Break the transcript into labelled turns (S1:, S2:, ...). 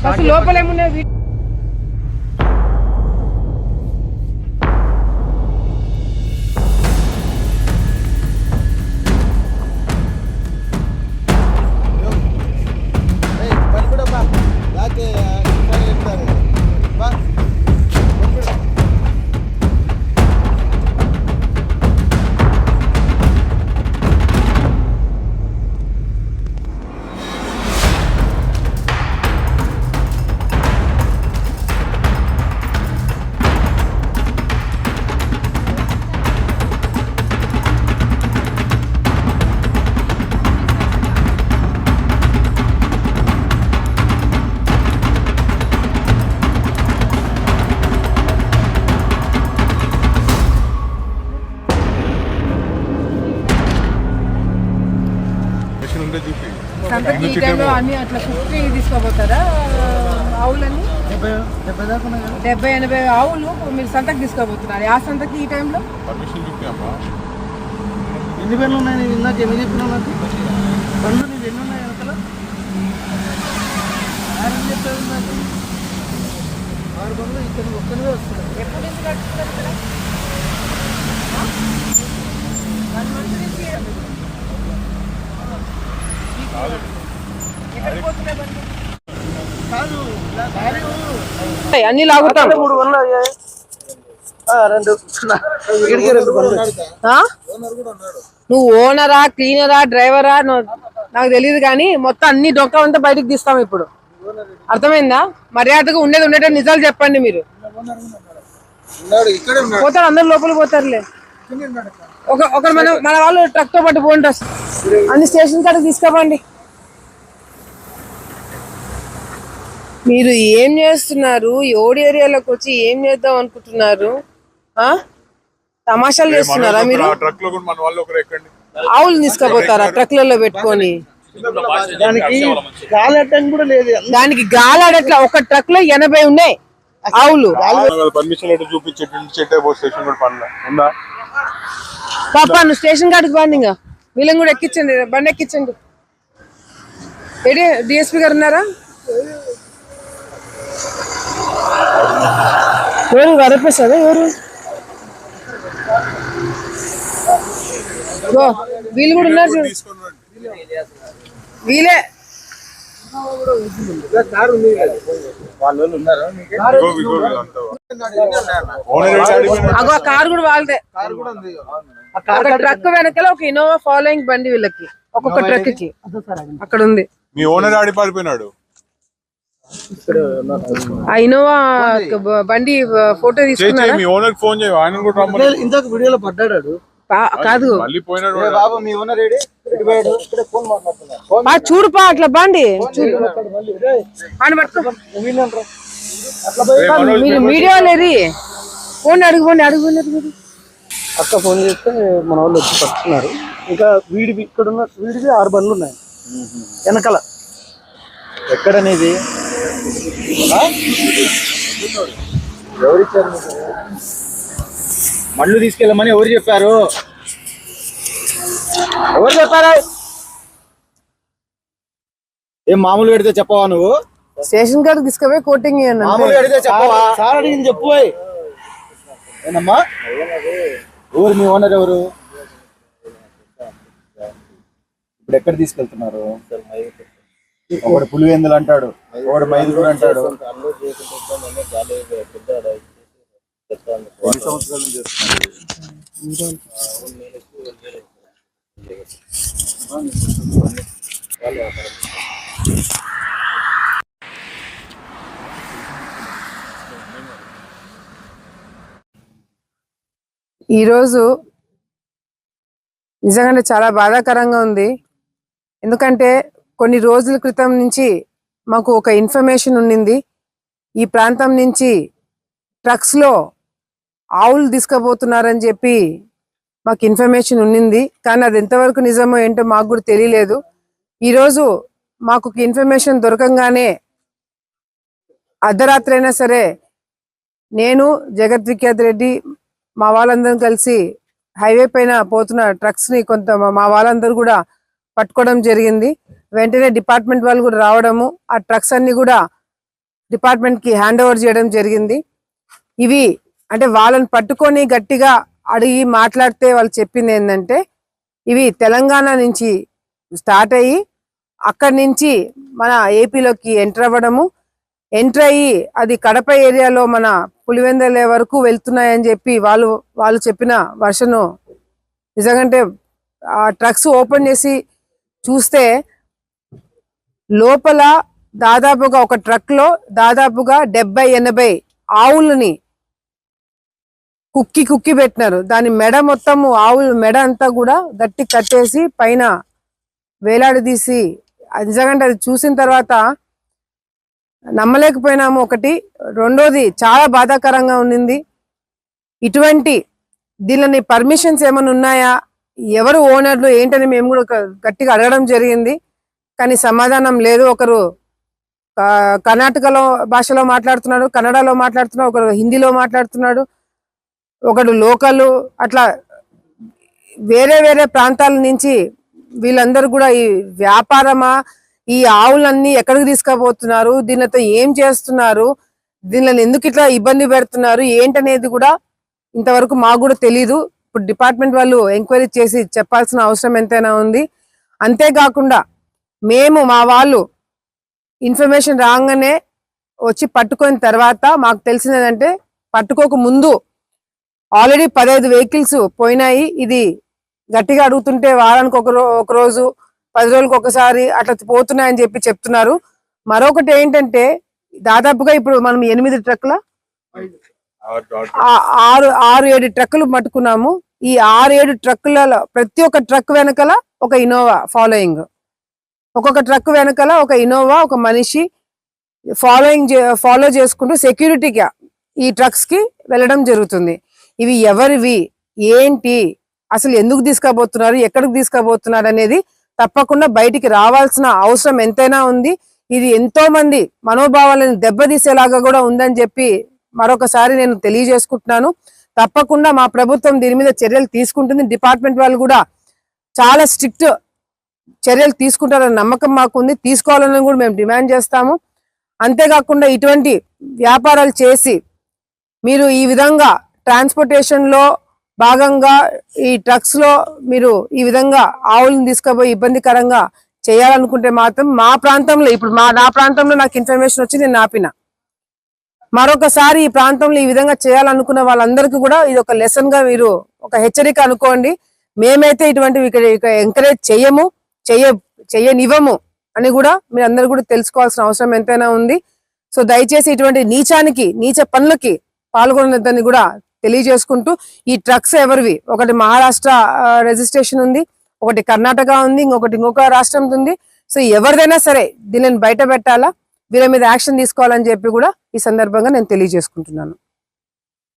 S1: అసలు లోపల ఏమున్నాయి? సంతకి ఈ టైంలో అన్ని అట్లా కుట్టి తీసుకోపోతారా ఆవులని? 70-80 ఆవులు మీరు సంతకి తీసుకోబోతున్నారు. ఆ సంతకి ఈ టైంలో
S2: ఎన్ని పేర్లు ఉన్నాయి? నేను ఇందాక ఎన్ని చెప్పినావు నాకు? పనులు నీకు ఎన్ని ఉన్నాయి వెనకాల? 6 చెప్పారు నాకు. 6 పనులు ఇక్కడ ఒక్కనే వస్తున్నాయి.
S1: ఎప్పుడు నుంచి కట్టుకుంటారు ఇక్కడ? 1 మంత్ నుంచి అన్ని లాగుతాం.
S2: 3 పనులు అయ్యాయి. 2
S1: నువ్వు ఓనరా, క్లీనరా, డ్రైవరా నాకు తెలియదు కానీ మొత్తం అన్ని డొక్క అంతా బయటకు తీస్తాం ఇప్పుడు. అర్థమైందా? మర్యాదగా ఉండేటట్టు నిజాలు చెప్పండి. మీరు పోతారు, అందరు లోపలికి పోతారులే. ఒకరు మన వాళ్ళు ట్రక్ తో పట్టు పోండి, అన్ని స్టేషన్ కాడికి తీసుకోపండి. మీరు ఏం చేస్తున్నారు? ఓడి ఏరియాలోకి వచ్చి ఏం చేద్దాం అనుకుంటున్నారు? తమాషాలు చేస్తున్నారా మీరు? ఆవులు తీసుకుపోతారా ట్రక్లలో పెట్టుకొని? దానికి గాలాడట్లా. ఒక ట్రక్ లో 80 ఉన్నాయి ఆవులు. పాప నువ్వు స్టేషన్ కాడికి బండి, ఇంకా వీళ్ళని కూడా ఎక్కించండి, బండి ఎక్కించండి. ఏడి డిఎస్పీ గారు ఉన్నారా? ఎవరు వరపేసారా? ఎవరు వీళ్ళు కూడా ఉన్నారు చూడు, వీళ్ళే. అగో కారు కూడా వాళ్ళదే. ఒక ట్రక్ వెనకాల ఒక ఇన్నోవా ఫాలోయింగ్ బండి వీళ్ళకి, ఒక్కొక్క ట్రక్ కి అక్కడ ఉంది.
S3: మీ ఓనర్ ఆడి పారిపోయినాడు.
S1: ఆ ఇన్నోవా బండి ఫోటో తీసుకున్నారా?
S3: మీ ఓనర్ ఫోన్ చేయ, ఆయన కూడా రమ్మని.
S2: ఇంతకు వీడియోలో పడ్డాడు
S1: కాదు, చూడు పా అట్లా బండి మీరు మీడియా లేరి ఫోన్ అడుగుపోండి.
S2: అక్క ఫోన్ చేస్తే మన వాళ్ళు వచ్చి పట్టుకున్నారు. ఇంకా వీడివి ఇక్కడ ఉన్న వీడివి 6 బండ్లు ఉన్నాయి వెనకాల.
S4: ఎక్కడనేది ఎవరిచ్చారు? మళ్ళు తీసుకెళ్ళమని ఎవరు చెప్పారు? ఏం మామూలు పెడితే చెప్పవా నువ్వు?
S1: స్టేషన్ కాడికి తీసుకుపోయి కోటింగ్
S4: మామూలు పెడితే చెప్పవా?
S2: సార్ అడిగింది చెప్పు.
S4: ఏనమ్మా ఎవరు మీ ఓనర్? ఎవరు? ఇప్పుడు ఎక్కడ తీసుకెళ్తున్నారు? ఒకడు పులివెందులు అంటాడు, ఒకడు మైదుగురు అంటాడు. ఎన్ని సంవత్సరాల నుంచి చేస్తున్నారు?
S1: ఈరోజు నిజంగానే చాలా బాధాకరంగా ఉంది. ఎందుకంటే కొన్ని రోజుల క్రితం నుంచి మాకు ఒక ఇన్ఫర్మేషన్ ఉండింది. ఈ ప్రాంతం నుంచి ట్రక్స్లో ఆవులు తీసుకుపోతున్నారని చెప్పి మాకు ఇన్ఫర్మేషన్ ఉండింది. కానీ అది ఎంతవరకు నిజమో ఏంటో మాకు కూడా తెలియలేదు. ఈరోజు మాకు ఇన్ఫర్మేషన్ దొరకంగానే అర్ధరాత్రి అయినా సరే నేను, జగత్ విఖ్యాత్ రెడ్డి, మా వాళ్ళందరం కలిసి హైవే పైన పోతున్న ట్రక్స్ని కొంత మా వాళ్ళందరూ కూడా పట్టుకోవడం జరిగింది. వెంటనే డిపార్ట్మెంట్ వాళ్ళు కూడా రావడము, ఆ ట్రక్స్ అన్ని కూడా డిపార్ట్మెంట్ కి హ్యాండ్ ఓవర్ చేయడం జరిగింది. ఇవి అంటే వాళ్ళని పట్టుకొని గట్టిగా అడిగి మాట్లాడితే వాళ్ళు చెప్పింది ఏంటంటే, ఇవి తెలంగాణ నుంచి స్టార్ట్ అయ్యి అక్కడి నుంచి మన ఏపీలోకి ఎంటర్ అవ్వడము, ఎంటర్ అయ్యి అది కడప ఏరియాలో మన పులివెందల వరకు వెళ్తున్నాయని చెప్పి వాళ్ళు చెప్పిన వర్షను. నిజంగా ఆ ట్రక్స్ ఓపెన్ చేసి చూస్తే లోపల దాదాపుగా ఒక ట్రక్ లో దాదాపుగా 70-80 ఆవులని కుక్కి పెట్టినారు. దాని మెడ మొత్తము ఆవుల మెడ అంతా కూడా గట్టి కట్టేసి పైన వేలాడదీసి, నిజంగా అది చూసిన తర్వాత నమ్మలేకపోయినాము. ఒకటి, రెండోది చాలా బాధాకరంగా ఉండింది. ఇటువంటి దీనిని పర్మిషన్స్ ఏమైనా ఉన్నాయా, ఎవరు ఓనర్లు ఏంటని మేము కూడా గట్టిగా అడగడం జరిగింది. కానీ సమాధానం లేదు. ఒకరు కర్ణాటకలో భాషలో మాట్లాడుతున్నాడు, కన్నడలో మాట్లాడుతున్నాడు, ఒకరు హిందీలో మాట్లాడుతున్నాడు, ఒకడు లోకల్, అట్లా వేరే వేరే ప్రాంతాల నుంచి వీళ్ళందరూ కూడా ఈ వ్యాపారమా, ఈ ఆవులన్నీ ఎక్కడికి తీసుకుపోతున్నారు, దీనితో ఏం చేస్తున్నారు, దీనిని ఎందుకు ఇట్లా ఇబ్బంది పెడుతున్నారు ఏంటనేది కూడా ఇంతవరకు మాకు కూడా తెలీదు. ఇప్పుడు డిపార్ట్మెంట్ వాళ్ళు ఎంక్వైరీ చేసి చెప్పాల్సిన అవసరం ఎంతైనా ఉంది. అంతేకాకుండా మేము మా వాళ్ళు ఇన్ఫర్మేషన్ రాగానే వచ్చి పట్టుకున్న తర్వాత మాకు తెలిసిందంటే, పట్టుకోక ముందు ఆల్రెడీ 15 వెహికల్స్ పోయినాయి. ఇది గట్టిగా అడుగుతుంటే వారానికి ఒక రోజు 10 రోజులకు ఒకసారి అట్లా పోతున్నాయని చెప్పి చెప్తున్నారు. మరొకటి ఏంటంటే, దాదాపుగా ఇప్పుడు మనం 8 ట్రక్కుల 6-7 ట్రక్కులు పట్టుకున్నాము. ఈ 6-7 ట్రక్కులలో ప్రతి ఒక్క ట్రక్ వెనకాల ఒక ఇన్నోవా ఫాలోయింగ్, ఒక్కొక్క ట్రక్ వెనకాల ఒక ఇన్నోవా, ఒక మనిషి ఫాలో చేసుకుంటూ సెక్యూరిటీగా ఈ ట్రక్స్ కి వెళ్ళడం జరుగుతుంది. ఇవి ఎవరివి, ఏంటి, అసలు ఎందుకు తీసుకుపోతున్నారు, ఎక్కడికి తీసుకుపోతున్నారు అనేది తప్పకుండా బయటికి రావాల్సిన అవసరం ఎంతైనా ఉంది. ఇది ఎంతో మంది మనోభావాలను దెబ్బతీసేలాగా కూడా ఉందని చెప్పి మరొకసారి నేను తెలియజేసుకుంటున్నాను. తప్పకుండా మా ప్రభుత్వం దీని మీద చర్యలు తీసుకుంటుంది. డిపార్ట్మెంట్ వాళ్ళు కూడా చాలా స్ట్రిక్ట్ చర్యలు తీసుకుంటారన్న నమ్మకం మాకుంది. తీసుకోవాలని కూడా మేము డిమాండ్ చేస్తాము. అంతేకాకుండా ఇటువంటి వ్యాపారాలు చేసి మీరు ఈ విధంగా ట్రాన్స్పోర్టేషన్ లో భాగంగా ఈ ట్రక్స్ లో మీరు ఈ విధంగా ఆవులను తీసుకుపోయి ఇబ్బందికరంగా చేయాలనుకుంటే మాత్రం మా ప్రాంతంలో, ఇప్పుడు నా ప్రాంతంలో నాకు ఇన్ఫర్మేషన్ వచ్చి నేను ఆపిన, మరొకసారి ఈ ప్రాంతంలో ఈ విధంగా చేయాలనుకున్న వాళ్ళందరికీ కూడా ఇది ఒక లెసన్ గా మీరు ఒక హెచ్చరిక అనుకోండి. మేమైతే ఇటువంటివి ఇక్కడ ఎంకరేజ్ చెయ్యనివ్వము అని కూడా మీరు అందరూ కూడా తెలుసుకోవాల్సిన అవసరం ఎంతైనా ఉంది. సో దయచేసి ఇటువంటి నీచ పనులకి పాల్గొనదని కూడా తెలియజేసుకుంటూ, ఈ ట్రక్స్ ఎవరివి, ఒకటి మహారాష్ట్ర రిజిస్ట్రేషన్ ఉంది, ఒకటి కర్ణాటక ఉంది, ఇంకొక రాష్ట్రం ఉంది. సో ఎవరిదైనా సరే దీనిని బయట పెట్టాలా, వీళ్ళ మీద యాక్షన్ తీసుకోవాలని చెప్పి కూడా ఈ సందర్భంగా నేను తెలియజేసుకుంటున్నాను.